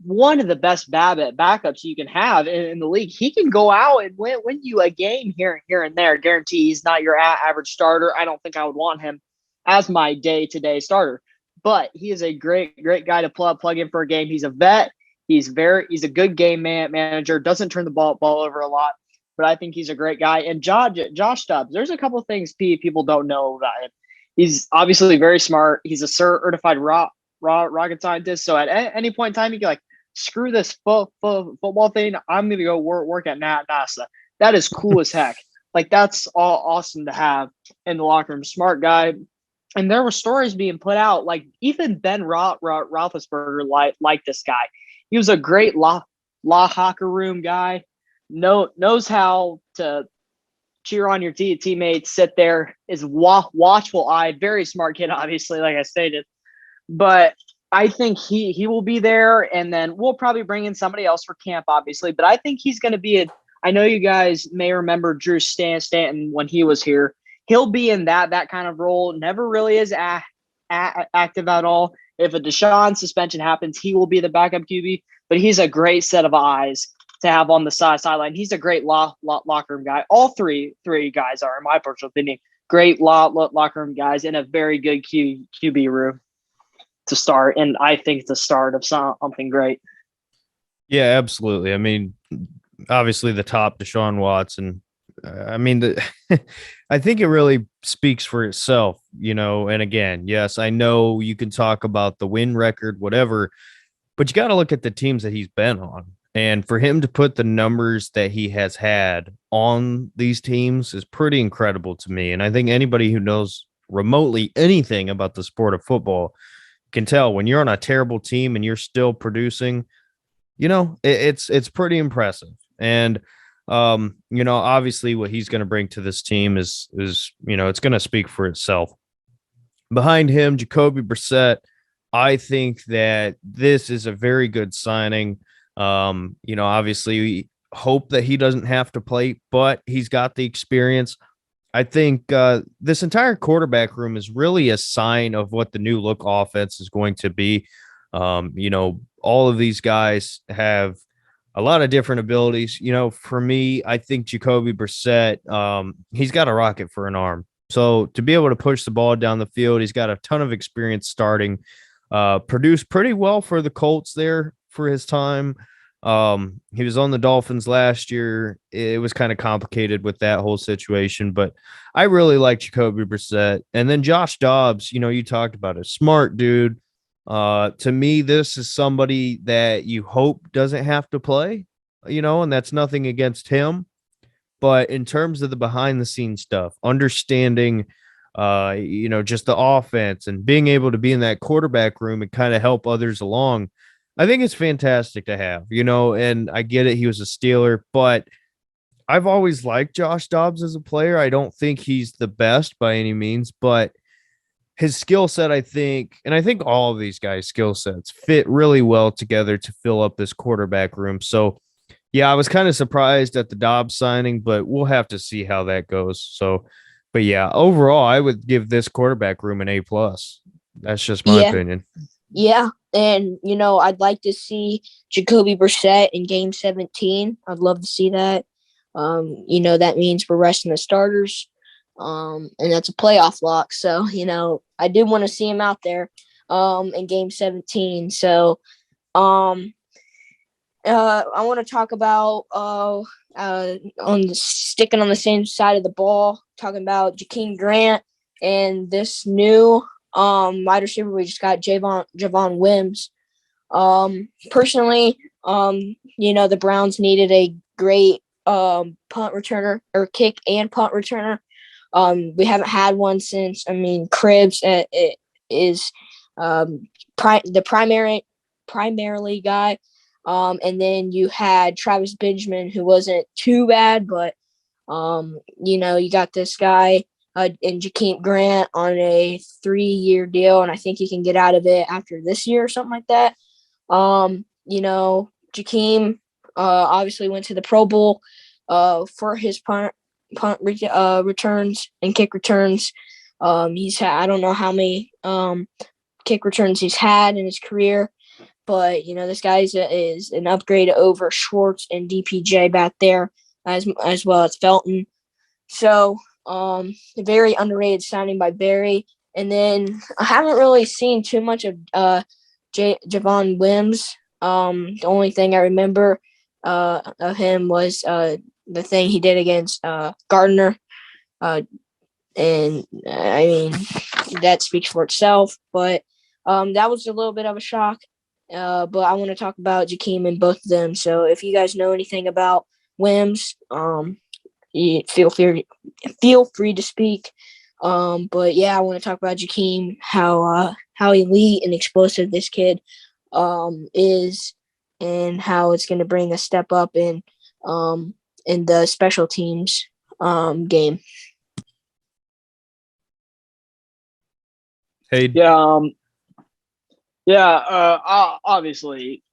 One of the best backups you can have in the league. He can go out and win you a game here and there. Guarantee he's not your average starter. I don't think I would want him as my day-to-day starter, but he is a great guy to plug in for a game. He's a vet. He's a good game manager. Doesn't turn the ball over a lot, but I think he's a great guy. And Josh Dobbs. There's a couple of things people don't know about him. He's obviously very smart. He's a certified rocket scientist. So at any point in time, you can screw this football thing. I'm gonna go work at NASA. That is cool as heck. That's all awesome to have in the locker room. Smart guy. And there were stories being put out, even Ben Roethlisberger liked this guy. He was a great locker room guy. Knows how to cheer on your teammates. Sit there, is watchful eye. Very smart kid, obviously, like I stated. But I think he will be there, and then we'll probably bring in somebody else for camp, obviously. But I think he's going to be I know you guys may remember Drew Stanton when he was here. He'll be in that kind of role. Never really is active at all. If a Deshaun suspension happens, he will be the backup QB. But he's a great set of eyes to have on the sideline. He's a great locker room guy. All three guys are, in my personal opinion, great locker room guys in a very good QB room to start, and I think it's the start of something great. Yeah, absolutely. I mean, obviously the top, Deshaun Watson. I mean, I think it really speaks for itself, and again, yes, I know you can talk about the win record, whatever, but you got to look at the teams that he's been on. And for him to put the numbers that he has had on these teams is pretty incredible to me. And I think anybody who knows remotely anything about the sport of football can tell when you're on a terrible team and you're still producing, it's pretty impressive. And, obviously what he's going to bring to this team is, it's going to speak for itself. Behind him, Jacoby Brissette, I think that this is a very good signing. Obviously we hope that he doesn't have to play, but he's got the experience. I think this entire quarterback room is really a sign of what the new look offense is going to be. All of these guys have a lot of different abilities. For me, I think Jacoby Brissette, he's got a rocket for an arm. So to be able to push the ball down the field, he's got a ton of experience starting, produced pretty well for the Colts there for his time. He was on the Dolphins last year. It was kind of complicated with that whole situation, but I really like Jacoby Brissette. And then Josh Dobbs, you talked about a smart dude. To me, this is somebody that you hope doesn't have to play, and that's nothing against him. But in terms of the behind the scenes stuff, understanding, just the offense and being able to be in that quarterback room and kind of help others along, I think it's fantastic to have, and I get it. He was a Steeler, but I've always liked Josh Dobbs as a player. I don't think he's the best by any means, but his skill set, I think all of these guys' skill sets fit really well together to fill up this quarterback room. So, yeah, I was kind of surprised at the Dobbs signing, but we'll have to see how that goes. So, but yeah, overall, I would give this quarterback room an A+. That's just my opinion. Yeah. And, I'd like to see Jacoby Brissette in game 17. I'd love to see that. That means we're resting the starters. and that's a playoff lock. So, I did want to see him out there in game 17. So, I want to talk about sticking on the same side of the ball, talking about Jakeem Grant and this new wide receiver we just got, Javon Williams. Personally, the Browns needed a great punt returner, or kick and punt returner. We haven't had one since, Cribbs is the primarily guy. And then you had Travis Benjamin, who wasn't too bad, but you got this guy and Jakeem Grant on a 3-year deal, and I think he can get out of it after this year or something like that. Jakeem obviously went to the Pro Bowl for his punt returns and kick returns. He's had, I don't know how many kick returns he's had in his career, but this guy is an upgrade over Schwartz and DPJ back there, as well as Felton. So a very underrated signing by Barry. And then I haven't really seen too much of Javon Williams. The only thing I remember of him was the thing he did against Gardner. And that speaks for itself. But that was a little bit of a shock. But I want to talk about Jakeem and both of them. So if you guys know anything about Williams, feel free to speak. But yeah, I want to talk about Jakeem, how elite and explosive this kid is, and how it's going to bring a step up in the special teams game. Hey, obviously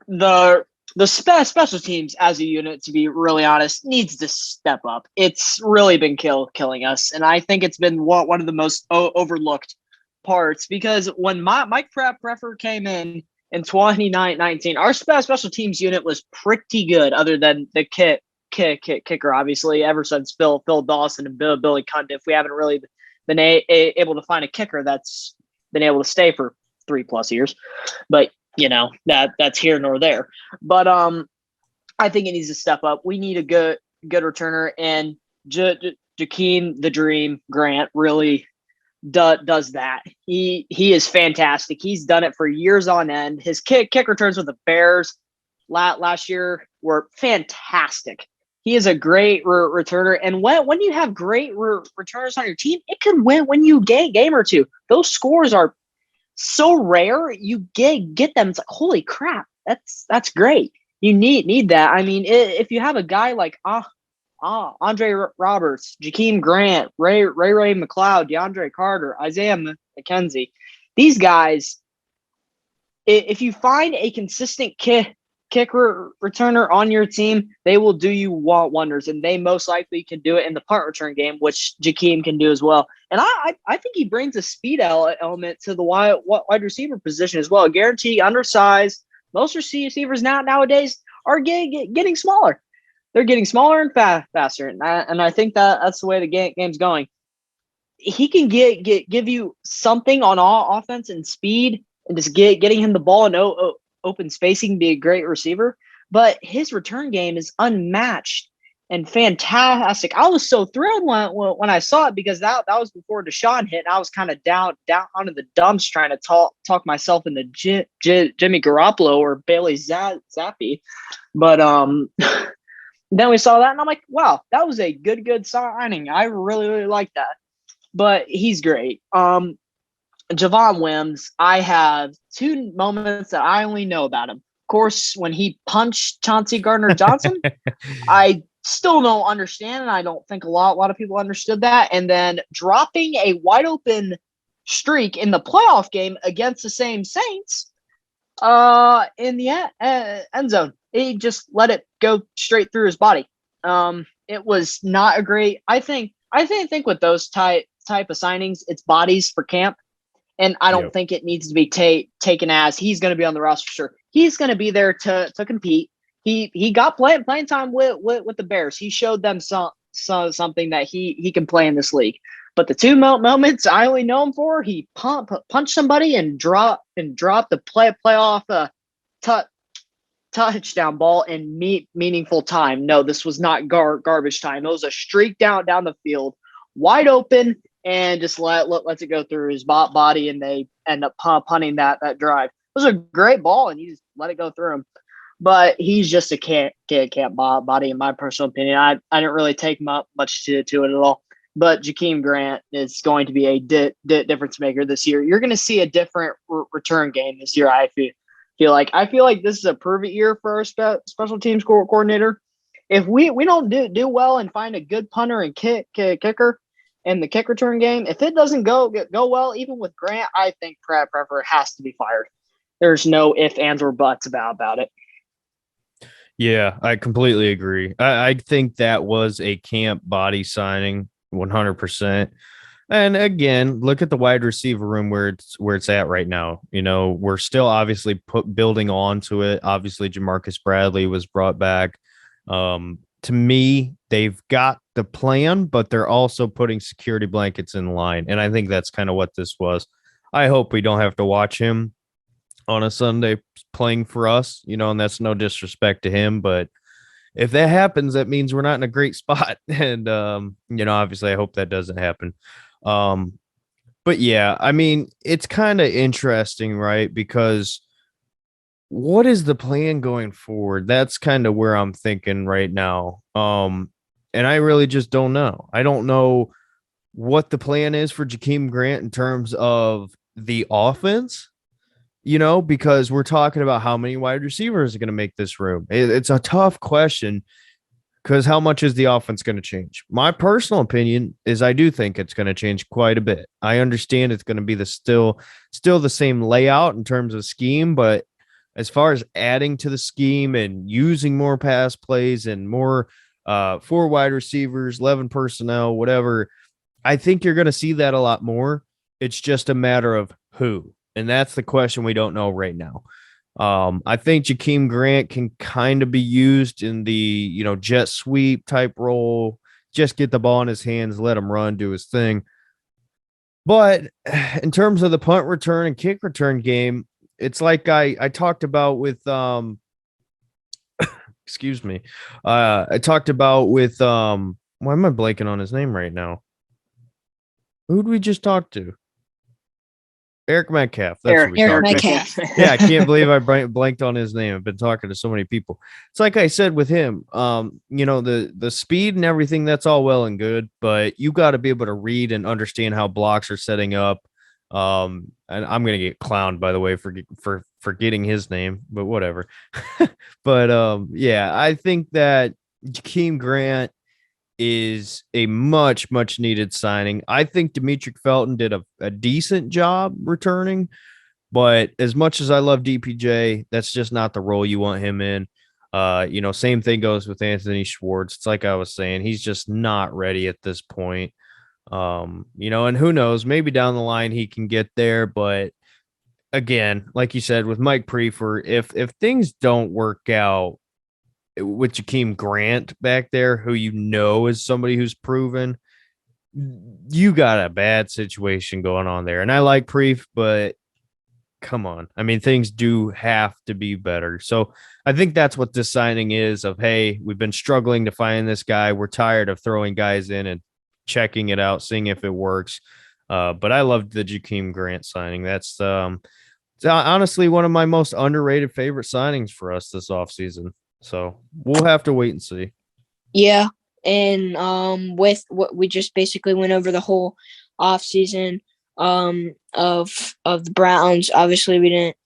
the special teams as a unit, to be really honest, needs to step up. It's really been killing us, and I think it's been one of the most overlooked parts, because when Mike Preffer came in 2019, our special teams unit was pretty good, other than the kicker, obviously. Ever since Phil Dawson and Billy Cundiff, we haven't really been able to find a kicker that's been able to stay for 3+ years. But that's here nor there. But I think it needs to step up. We need a good returner, and Jakeem the Dream Grant really does that. He is fantastic. He's done it for years on end. His kick returns with the Bears last year were fantastic. He is a great returner, and when you have great returners on your team, it can win you game or two. Those scores are so rare. You get them. It's like, holy crap, that's great. You need that. If you have a guy like Andre Roberts, Jakeem Grant, Ray McLeod, DeAndre Carter, Isaiah McKenzie, these guys, if you find a consistent kick returner on your team, they will do you wonders, and they most likely can do it in the punt return game, which Jakeem can do as well. And I think he brings a speed element to the wide receiver position as well. Guarantee undersized. Most receivers nowadays are getting smaller. They're getting smaller and faster, and I think that's the way the game's going. He can give you something on all offense and speed, and just getting him the ball in open space. He can be a great receiver, but his return game is unmatched and fantastic. I was so thrilled when I saw it, because that was before Deshaun hit, and I was kind of down onto the dumps trying to talk myself into Jimmy Garoppolo or Bailey Zappi. But then we saw that, and I'm like, wow, that was a good signing. I really like that. But he's great. Javon Williams, I have 2 moments that I only know about him. Of course, when he punched Chauncey Gardner-Johnson, I still don't understand, and I don't think a lot of people understood that. And then dropping a wide open streak in the playoff game against the same Saints in the end zone. He just let it go straight through his body. It was not a great. I think with those type of signings, it's bodies for camp. And I don't think it needs to be taken as he's going to be on the roster for sure. He's going to be there to compete. He got playing time with the Bears. He showed them something that he can play in this league. But the two moments I only know him for, he punched somebody and dropped the playoff touchdown ball in meaningful time. No, this was not garbage time. It was a streak down the field, wide open, and just lets it go through his body, and they end up punting that drive. It was a great ball, and you just let it go through him. But he's just a can't body, in my personal opinion. I didn't really take much to it at all. But Jakeem Grant is going to be a difference maker this year. You're going to see a different return game this year, I feel like. I feel like this is a prove it year for our special teams coordinator. If we don't do well and find a good punter and kicker in the kick return game, if it doesn't go well, even with Grant, I think Pratt Prepper has to be fired. There's no ifs, ands, or buts about it. Yeah, I completely agree. I think that was a camp body signing, 100%. And again, look at the wide receiver room where it's at right now. You know, we're still obviously building on to it. Obviously, Jamarcus Bradley was brought back. To me, they've got the plan, but they're also putting security blankets in line. And I think that's kind of what this was. I hope we don't have to watch him on a Sunday playing for us, you know, and that's no disrespect to him, but if that happens, that means we're not in a great spot. And, you know, obviously I hope that doesn't happen. But yeah, I mean, it's kind of interesting, right? Because what is the plan going forward? That's kind of where I'm thinking right now. And I really just don't know. I don't know what the plan is for Jakeem Grant in terms of the offense, you know, because we're talking about how many wide receivers are going to make this room. It's a tough question because how much is the offense going to change? My personal opinion is I do think it's going to change quite a bit. I understand it's going to be still the same layout in terms of scheme, but as far as adding to the scheme and using more pass plays and more 4 wide receivers, 11 personnel, whatever, I think you're going to see that a lot more. It's just a matter of who. And that's the question we don't know right now. I think Jakeem Grant can kind of be used in the, you know, jet sweep type role. Just get the ball in his hands, let him run, do his thing. But in terms of the punt return and kick return game, it's like I talked about with excuse me. I talked about with why am I blanking on his name right now? Who'd we just talk to? Eric Metcalf. That's what we Eric talked Metcalf. about. Yeah, I can't believe I blanked on his name. I've been talking to so many people. It's like I said with him, you know, the speed and everything, that's all well and good, but you got to be able to read and understand how blocks are setting up. And I'm going to get clowned, by the way, for forgetting his name, but whatever. But yeah, I think that Jakeem Grant is a much needed signing. I think Demetric Felton did a decent job returning, but as much as I love DPJ, that's just not the role you want him in. You know, same thing goes with Anthony Schwartz. It's like I was saying, he's just not ready at this point. You know, and who knows, maybe down the line he can get there, but again, like you said, with Mike Prefer, if things don't work out with Jakeem Grant back there, who you know is somebody who's proven, you got a bad situation going on there. And I like Preef, but come on. I mean, things do have to be better. So I think that's what this signing is of, hey, we've been struggling to find this guy. We're tired of throwing guys in and checking it out, seeing if it works. But I loved the Jakeem Grant signing. That's honestly one of my most underrated favorite signings for us this offseason. So we'll have to wait and see. Yeah. And with what we just basically went over the whole offseason of the Browns. Obviously, we didn't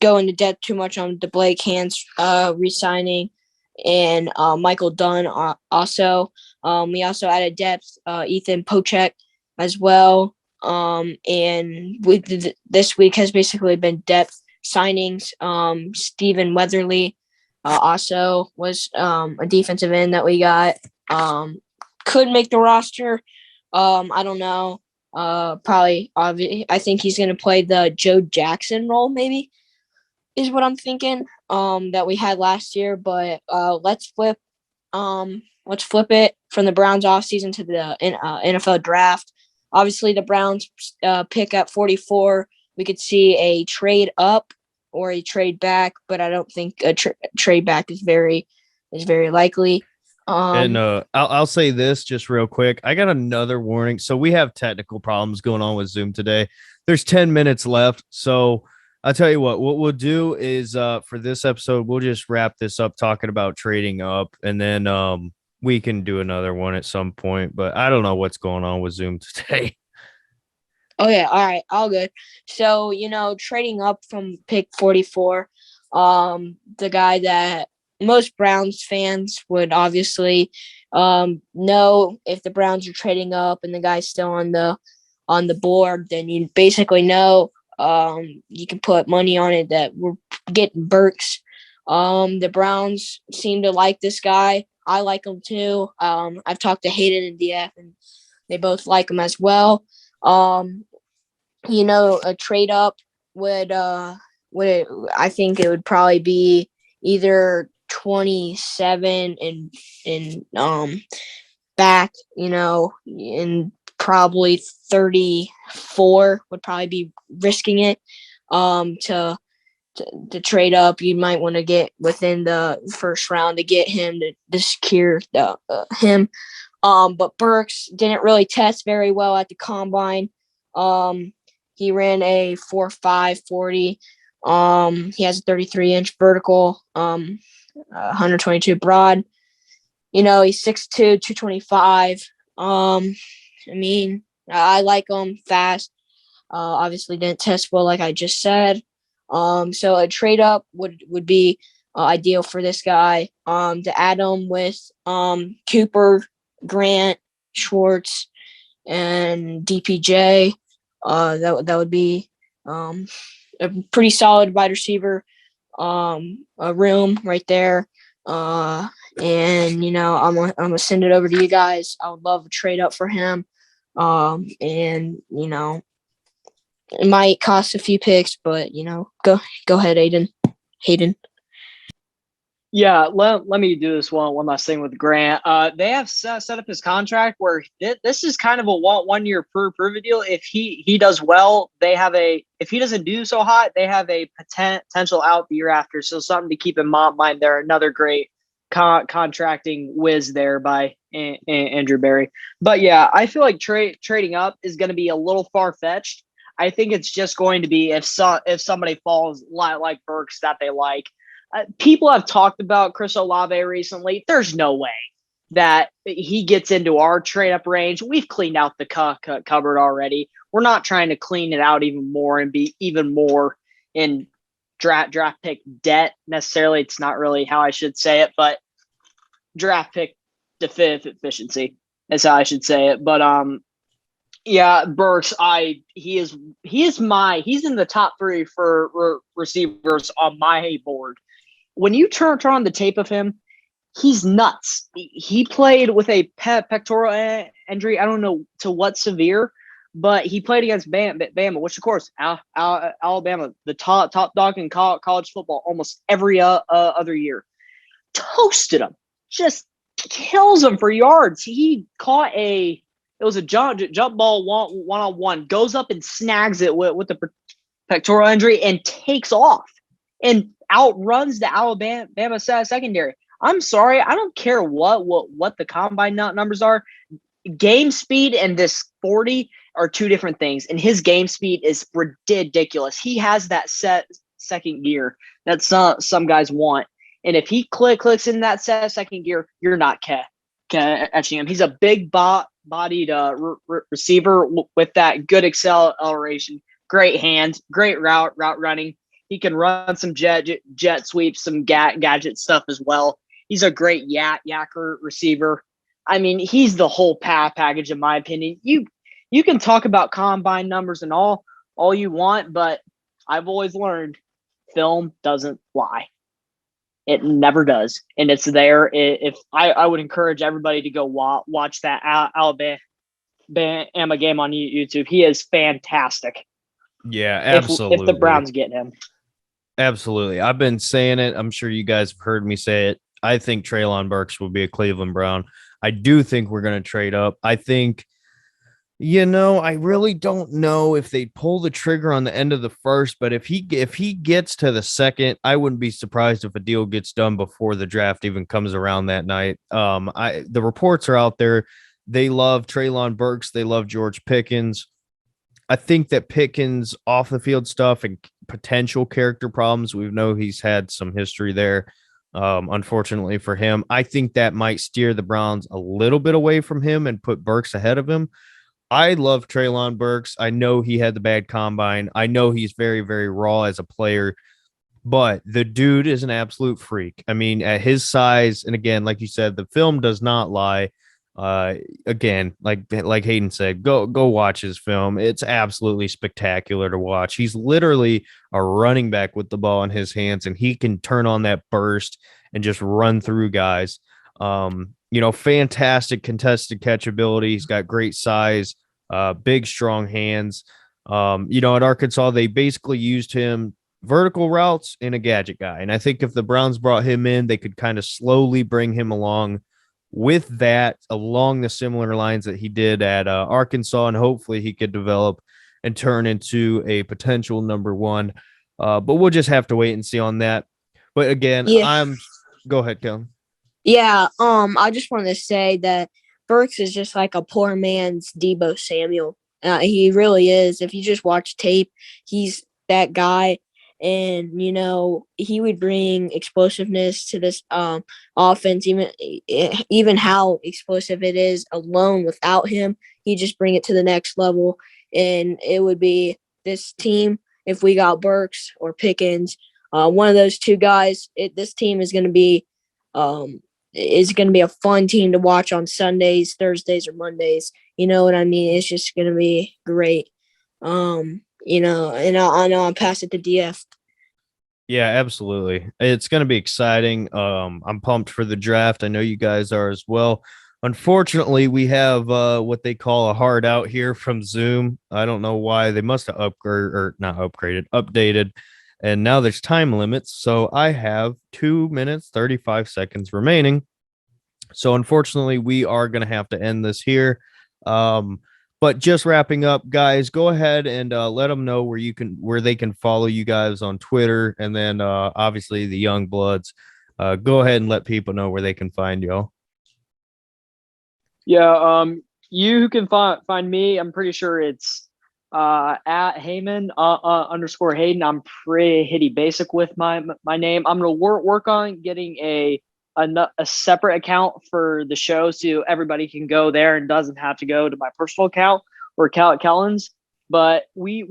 go into depth too much on the Blake Hans re-signing and Michael Dunn also. We also added depth, Ethan Pochek as well. And this week has basically been depth signings. Stephen Weatherly also was a defensive end that we got. Could make the roster. I don't know. Probably, obviously, I think he's going to play the Joe Jackson role, maybe, is what I'm thinking, that we had last year. But let's flip it from the Browns offseason to the NFL draft. Obviously, the Browns pick at 44. We could see a trade up or a trade back, but I don't think a trade back is very likely. And I'll say this just real quick. I got another warning. So we have technical problems going on with Zoom today. There's 10 minutes left. So I'll tell you what we'll do is for this episode, we'll just wrap this up talking about trading up, and then we can do another one at some point. But I don't know what's going on with Zoom today. Oh, yeah. All right. All good. So, trading up from pick 44, the guy that most Browns fans would obviously know if the Browns are trading up and the guy's still on the board, then you basically know you can put money on it that we're getting Burks. The Browns seem to like this guy. I like him too. I've talked to Hayden and DF, and they both like him as well. A trade up would I think it would probably be either 27 and back, and probably 34 would probably be risking it to trade up. You might want to get within the first round to get him to secure him. But Burks didn't really test very well at the combine. He ran a 4.5 40. He has a 33-inch vertical, 122 broad. He's 6'2", 225. I like him fast. Obviously didn't test well, like I just said. So a trade up would be ideal for this guy. To add him with Cooper, Grant, Schwartz, and DPJ. That would be a pretty solid wide receiver room right there. And I'm gonna send it over to you guys. I would love a trade up for him. And it might cost a few picks, but go ahead, Hayden. Yeah, let me do this one last thing with Grant. They have set up his contract where this is kind of a 1 year prove it deal. If he does well, if he doesn't do so hot, they have a potential out the year after. So something to keep in mind there. Another great contracting whiz there by Andrew Berry. But yeah, I feel like trading up is going to be a little far fetched. I think it's just going to be if somebody falls like Burks that they like. People have talked about Chris Olave recently. There's no way that he gets into our trade up range. We've cleaned out the cupboard already. We're not trying to clean it out even more and be even more in draft pick debt necessarily. It's not really how I should say it, but draft pick efficiency is how I should say it. But yeah, Burks, he's in the top 3 for receivers on my board. When you turn on the tape of him, he's nuts. He played with a pectoral injury. I don't know to what severe, but he played against Bama, which of course Alabama, the top dog in college football, almost every other year. Toasted him, just kills him for yards. He caught it was a jump ball one-on-one, goes up and snags it with the pectoral injury and takes off and outruns the Alabama secondary. I'm sorry, I don't care what the combine numbers are. Game speed and this 40 are two different things, and his game speed is ridiculous. He has that second gear that some guys want, and if he clicks in that second gear, you're not catching him. He's a big bodied receiver with that good acceleration, great hands, great route running. He can run some jet sweeps, some gadget stuff as well. He's a great yacker receiver. I mean, he's the whole package in my opinion. You can talk about combine numbers and all you want, but I've always learned film doesn't lie. It never does, and it's there. If I would encourage everybody to go watch that Alabama game on YouTube. He is fantastic. Yeah, absolutely. If the Browns get him. Absolutely. I've been saying it. I'm sure you guys have heard me say it. I think Treylon Burks will be a Cleveland Brown. I do think we're going to trade up. I think, I really don't know if they pull the trigger on the end of the first, but if he gets to the second, I wouldn't be surprised if a deal gets done before the draft even comes around that night. The reports are out there. They love Treylon Burks. They love George Pickens. I think that Pickens off the field stuff and potential character problems, we know he's had some history there. Unfortunately for him, I think that might steer the Browns a little bit away from him and put Burks ahead of him. I love Treylon Burks. I know he had the bad combine. I know he's very, very raw as a player, but the dude is an absolute freak. I mean, at his size, and again, like you said, the film does not lie. Again, like Hayden said, go watch his film. It's absolutely spectacular to watch. He's literally a running back with the ball in his hands, and he can turn on that burst and just run through guys. Fantastic contested catch ability. He's got great size, big, strong hands. At Arkansas, they basically used him vertical routes and a gadget guy. And I think if the Browns brought him in, they could kind of slowly bring him along with that, along the similar lines that he did at Arkansas, and hopefully he could develop and turn into a potential number one. But we'll just have to wait and see on that. But again, go ahead, Kellen. Yeah, I just wanted to say that Burks is just like a poor man's Deebo Samuel. He really is. If you just watch tape, he's that guy. And, he would bring explosiveness to this offense, even how explosive it is alone without him. He just bring it to the next level. And it would be this team, if we got Burks or Pickens, one of those two guys, this team is going to be a fun team to watch on Sundays, Thursdays, or Mondays. You know what I mean? It's just going to be great. And I'll pass it to DF. Yeah, absolutely. It's going to be exciting. I'm pumped for the draft. I know you guys are as well. Unfortunately, we have what they call a hard out here from Zoom. I don't know why. They must have updated. And now there's time limits. So I have 2 minutes, 35 seconds remaining. So unfortunately, we are going to have to end this here. But just wrapping up, guys, go ahead and let them know where they can follow you guys on Twitter, and then obviously the Young Bloods. Go ahead and let people know where they can find y'all. Yeah, you can find me. I'm pretty sure it's at Heyman _ Hayden. I'm pretty basic with my name. I'm gonna work on getting a separate account for the show so everybody can go there and doesn't have to go to my personal account or Kellen's. But we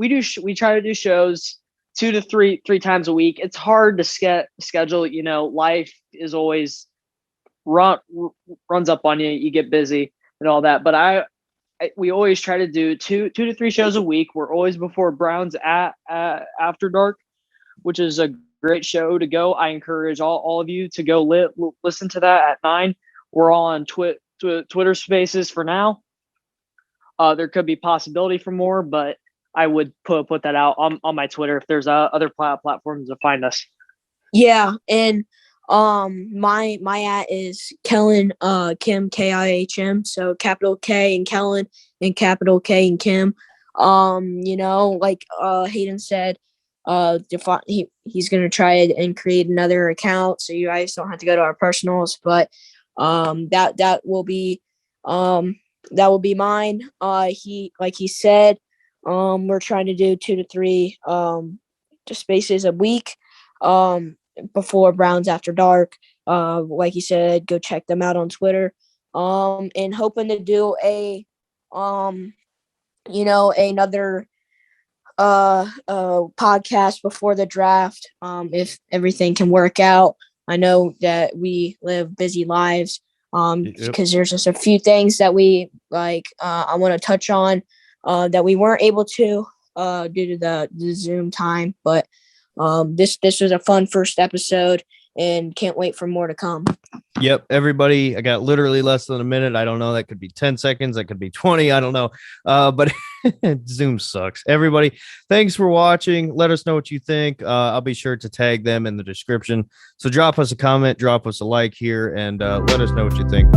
try to do shows 2 to 3 times a week. It's hard to schedule. Life is always runs up on you. You get busy and all that. But we always try to do 2 to 3 shows a week. We're always before Browns at After Dark, which is a great show to go. I encourage all of you to go listen to that at 9. We're all on Twitter Spaces for now. There could be possibility for more, but I would put that out on my Twitter if there's other platforms to find us. Yeah, and my at is Kellen Kim KIHM, so capital K and Kellen and capital K and Kim. Like Hayden said, he's going to try and create another account so you guys don't have to go to our personals, but that will be mine. He said, we're trying to do 2 to 3 spaces a week before Browns After Dark. Like he said, go check them out on Twitter, and hoping to do another podcast before the draft, if everything can work out. I know that we live busy lives, because there's just a few things that we I want to touch on that we weren't able to due to the Zoom time. But this was a fun first episode, and can't wait for more to come. Yep, everybody, I got literally less than a minute. I don't know. That could be 10 seconds. That could be 20. I don't know. But Zoom sucks. Everybody, thanks for watching. Let us know what you think. I'll be sure to tag them in the description. So drop us a comment, drop us a like here, and let us know what you think.